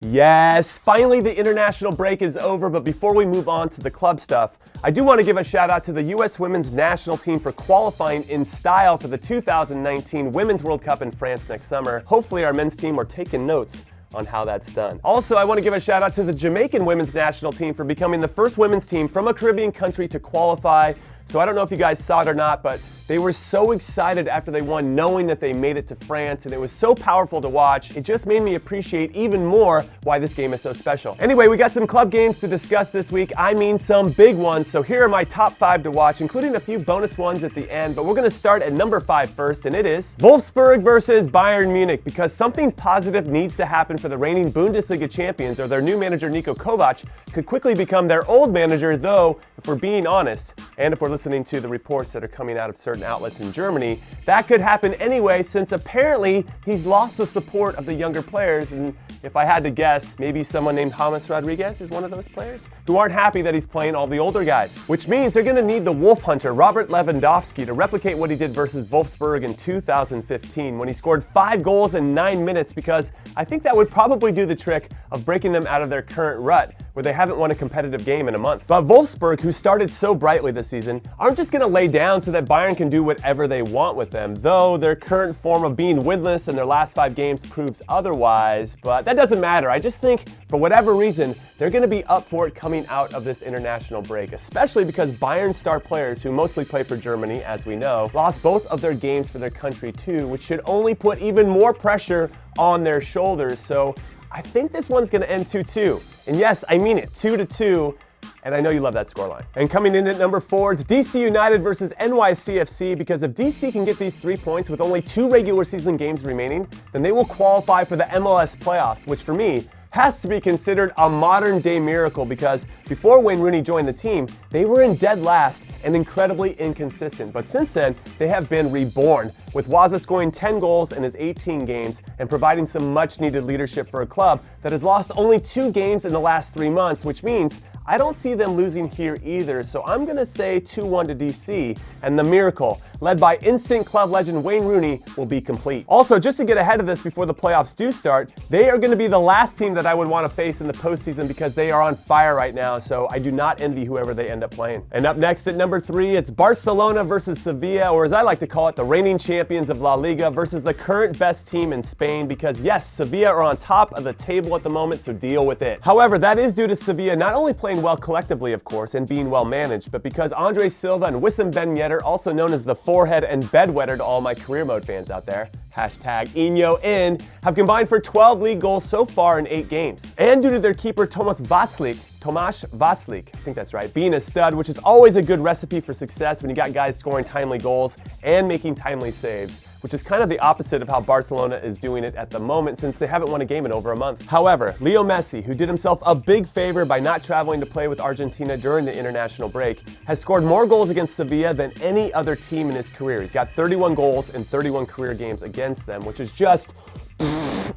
Yes, finally the international break is over, but before we move on to the club stuff, I do want to give a shout out to the U.S. women's national team for qualifying in style for the 2019 Women's World Cup in France next summer. Hopefully our men's team are taking notes on how that's done. Also, I want to give a shout out to the Jamaican women's national team for becoming the first women's team from a Caribbean country to qualify. So I don't know if you guys saw it or not, but they were so excited after they won, knowing that they made it to France, and it was so powerful to watch. It just made me appreciate even more why this game is so special. Anyway, we got some club games to discuss this week. I mean some big ones, so here are my top 5 to watch, including a few bonus ones at the end, but we're gonna start at number 5 first, and it is Wolfsburg versus Bayern Munich, because something positive needs to happen for the reigning Bundesliga champions, or their new manager Niko Kovac could quickly become their old manager, though, if we're being honest, and if we're listening to the reports that are coming out of certain outlets in Germany, that could happen anyway, since apparently he's lost the support of the younger players, and if I had to guess, maybe someone named James Rodriguez is one of those players who aren't happy that he's playing all the older guys, which means they're going to need the Wolf Hunter Robert Lewandowski to replicate what he did versus Wolfsburg in 2015 when he scored 5 goals in 9 minutes, because I think that would probably do the trick of breaking them out of their current rut where they haven't won a competitive game in a month. But Wolfsburg, who started so brightly this season, aren't just going to lay down so that Bayern can do whatever they want with them, though their current form of being winless in their last 5 games proves otherwise, but that doesn't matter. I just think, for whatever reason, they're going to be up for it coming out of this international break, especially because Bayern star players, who mostly play for Germany, as we know, lost both of their games for their country too, which should only put even more pressure on their shoulders. So I think this one's going to end 2-2. And yes, I mean it, 2-2. And I know you love that scoreline. And coming in at number 4, it's DC United versus NYC FC, because if DC can get these 3 points with only 2 regular season games remaining, then they will qualify for the MLS playoffs, which for me has to be considered a modern-day miracle, because before Wayne Rooney joined the team, they were in dead last and incredibly inconsistent. But since then, they have been reborn, with Waza scoring 10 goals in his 18 games and providing some much-needed leadership for a club that has lost only 2 games in the last 3 months, which means I don't see them losing here either. So I'm going to say 2-1 to DC, and the miracle, led by instant club legend Wayne Rooney, will be complete. Also, just to get ahead of this before the playoffs do start, they are going to be the last team that I would want to face in the postseason, because they are on fire right now, so I do not envy whoever they end up playing. And up next at number 3, it's Barcelona versus Sevilla, or as I like to call it, the reigning champions of La Liga versus the current best team in Spain, because yes, Sevilla are on top of the table at the moment, so deal with it. However, that is due to Sevilla not only playing well collectively, of course, and being well managed, but because Andre Silva and Wissam Ben Yedder, also known as the forehead and bedwetter to all my career mode fans out there, hashtag Inyo in, have combined for 12 league goals so far in 8 games. And due to their keeper Tomasz Vaslik, I think that's right, being a stud, which is always a good recipe for success when you got guys scoring timely goals and making timely saves, which is kind of the opposite of how Barcelona is doing it at the moment, since they haven't won a game in over a month. However, Leo Messi, who did himself a big favor by not traveling to play with Argentina during the international break, has scored more goals against Sevilla than any other team in his career. He's got 31 goals in 31 career games against them, which is just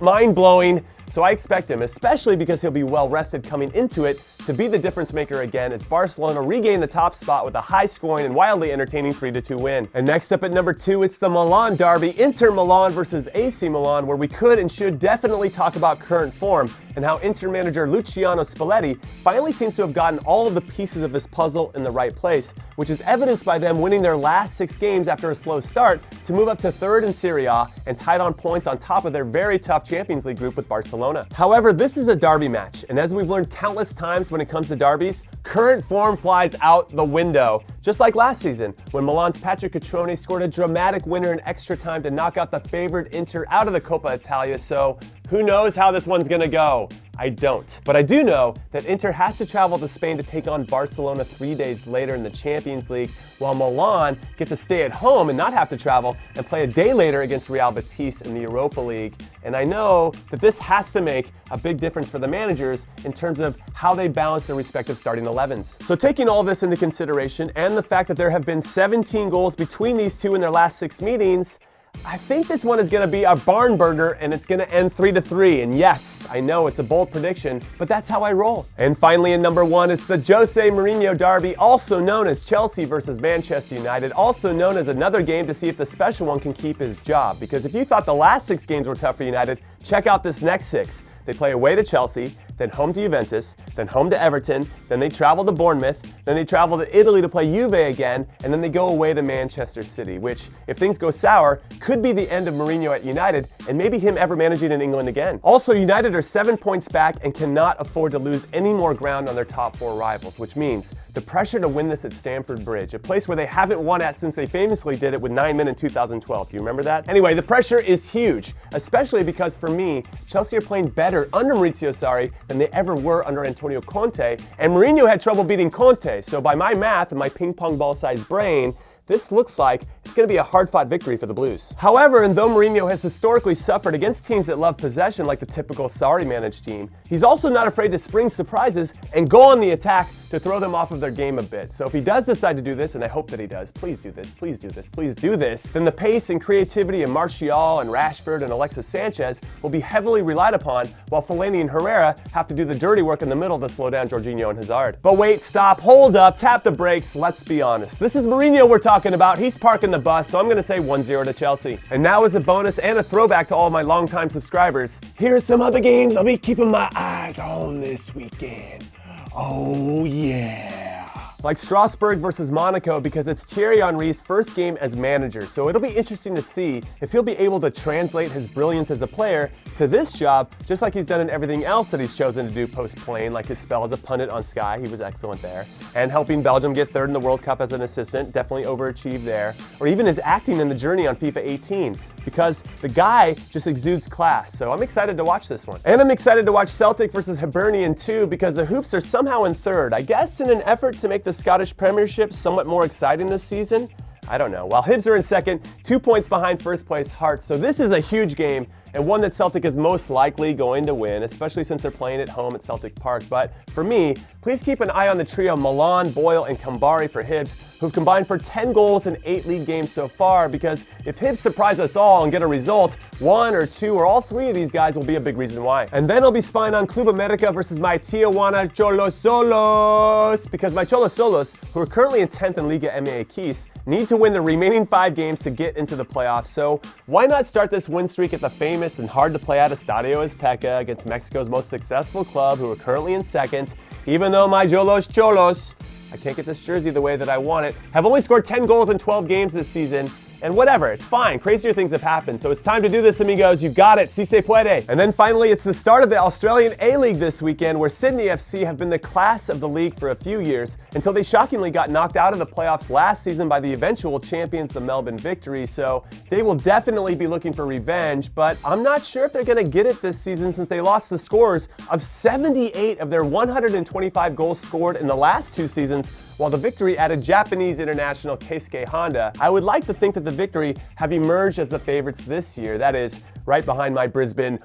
mind-blowing. So I expect him, especially because he'll be well rested coming into it, to be the difference maker again as Barcelona regain the top spot with a high-scoring and wildly entertaining 3-2 win. And next up at number 2, it's the Milan derby, Inter Milan versus AC Milan, where we could and should definitely talk about current form and how Inter manager Luciano Spalletti finally seems to have gotten all of the pieces of his puzzle in the right place, which is evidenced by them winning their last 6 games after a slow start to move up to 3rd in Serie A and tied on points on top of their very tough Champions League group with Barcelona. However, this is a derby match, and as we've learned countless times when it comes to derbies, current form flies out the window. Just like last season, when Milan's Patrick Cutrone scored a dramatic winner in extra time to knock out the favored Inter out of the Coppa Italia, so who knows how this one's gonna go? I don't. But I do know that Inter has to travel to Spain to take on Barcelona 3 days later in the Champions League, while Milan get to stay at home and not have to travel and play a day later against Real Betis in the Europa League. And I know that this has to make a big difference for the managers in terms of how they balance their respective starting 11s. So taking all this into consideration and the fact that there have been 17 goals between these two in their last 6 meetings, I think this one is going to be a barn burner and it's going to end 3-3. And yes, I know it's a bold prediction, but that's how I roll. And finally in number 1, it's the Jose Mourinho derby, also known as Chelsea versus Manchester United, also known as another game to see if the special one can keep his job. Because if you thought the last 6 games were tough for United, check out this next 6. They play away to Chelsea, then home to Juventus, then home to Everton, then they travel to Bournemouth, then they travel to Italy to play Juve again, and then they go away to Manchester City, which, if things go sour, could be the end of Mourinho at United, and maybe him ever managing in England again. Also, United are 7 points back and cannot afford to lose any more ground on their top 4 rivals, which means the pressure to win this at Stamford Bridge, a place where they haven't won at since they famously did it with 9 men in 2012. Do you remember that? Anyway, the pressure is huge, especially because for me, Chelsea are playing better under Maurizio Sarri than they ever were under Antonio Conte, and Mourinho had trouble beating Conte, so by my math and my ping pong ball-sized brain, this looks like it's going to be a hard-fought victory for the Blues. However, and though Mourinho has historically suffered against teams that love possession like the typical Sarri-managed team, he's also not afraid to spring surprises and go on the attack to throw them off of their game a bit. So if he does decide to do this, and I hope that he does, please do this, please do this, please do this, then the pace and creativity of Martial and Rashford and Alexis Sanchez will be heavily relied upon, while Fellaini and Herrera have to do the dirty work in the middle to slow down Jorginho and Hazard. But wait, stop, hold up, tap the brakes, let's be honest. This is Mourinho we're talking about. He's parking the bus, so I'm going to say 1-0 to Chelsea. And now as a bonus and a throwback to all my longtime subscribers, here's some other games I'll be keeping my eyes on this weekend. Oh yeah. Like Strasbourg versus Monaco, because it's Thierry Henry's first game as manager, so it'll be interesting to see if he'll be able to translate his brilliance as a player to this job, just like he's done in everything else that he's chosen to do post-playing, like his spell as a pundit on Sky, he was excellent there, and helping Belgium get 3rd in the World Cup as an assistant, definitely overachieved there, or even his acting in the journey on FIFA 18, because the guy just exudes class, so I'm excited to watch this one. And I'm excited to watch Celtic versus Hibernian too, because the Hoops are somehow in 3rd, I guess in an effort to make the Scottish Premiership somewhat more exciting this season. I don't know. While Hibs are in 2nd, 2 points behind first place Hearts, so this is a huge game and one that Celtic is most likely going to win, especially since they're playing at home at Celtic Park. But for me, please keep an eye on the trio Milan, Boyle, and Kambari for Hibs, who've combined for 10 goals in 8 league games so far, because if Hibs surprise us all and get a result, 1 or 2 or all 3 of these guys will be a big reason why. And then I'll be spying on Club America versus my Tijuana Cholosolos, because my Cholosolos, who are currently in 10th in Liga MX, need to win the remaining 5 games to get into the playoffs, so why not start this win streak at the famous and hard to play out Estadio Azteca against Mexico's most successful club, who are currently in 2nd, even though my Cholos, I can't get this jersey the way that I want it, have only scored 10 goals in 12 games this season. And whatever, it's fine. Crazier things have happened. So it's time to do this, amigos. You got it. Si se puede. And then finally, it's the start of the Australian A-League this weekend, where Sydney FC have been the class of the league for a few years, until they shockingly got knocked out of the playoffs last season by the eventual champions, the Melbourne Victory. So they will definitely be looking for revenge, but I'm not sure if they're going to get it this season, since they lost the scores of 78 of their 125 goals scored in the last 2 seasons, while the Victory added Japanese international Keisuke Honda. I would like to think that the Victory have emerged as the favorites this year, that is, right behind my Brisbane.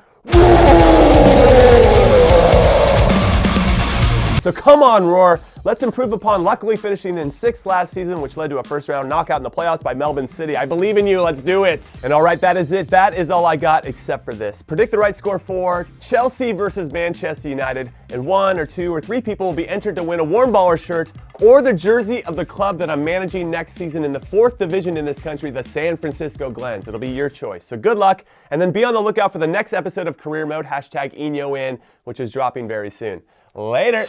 So come on, Roar. Let's improve upon luckily finishing in 6th last season, which led to a first-round knockout in the playoffs by Melbourne City. I believe in you. Let's do it. And all right, that is it. That is all I got except for this. Predict the right score for Chelsea versus Manchester United, and 1 or 2 or 3 people will be entered to win a Warm Baller shirt or the jersey of the club that I'm managing next season in the 4th division in this country, the San Francisco Glens. It'll be your choice. So good luck, and then be on the lookout for the next episode of Career Mode, #INYOIN, which is dropping very soon. Later.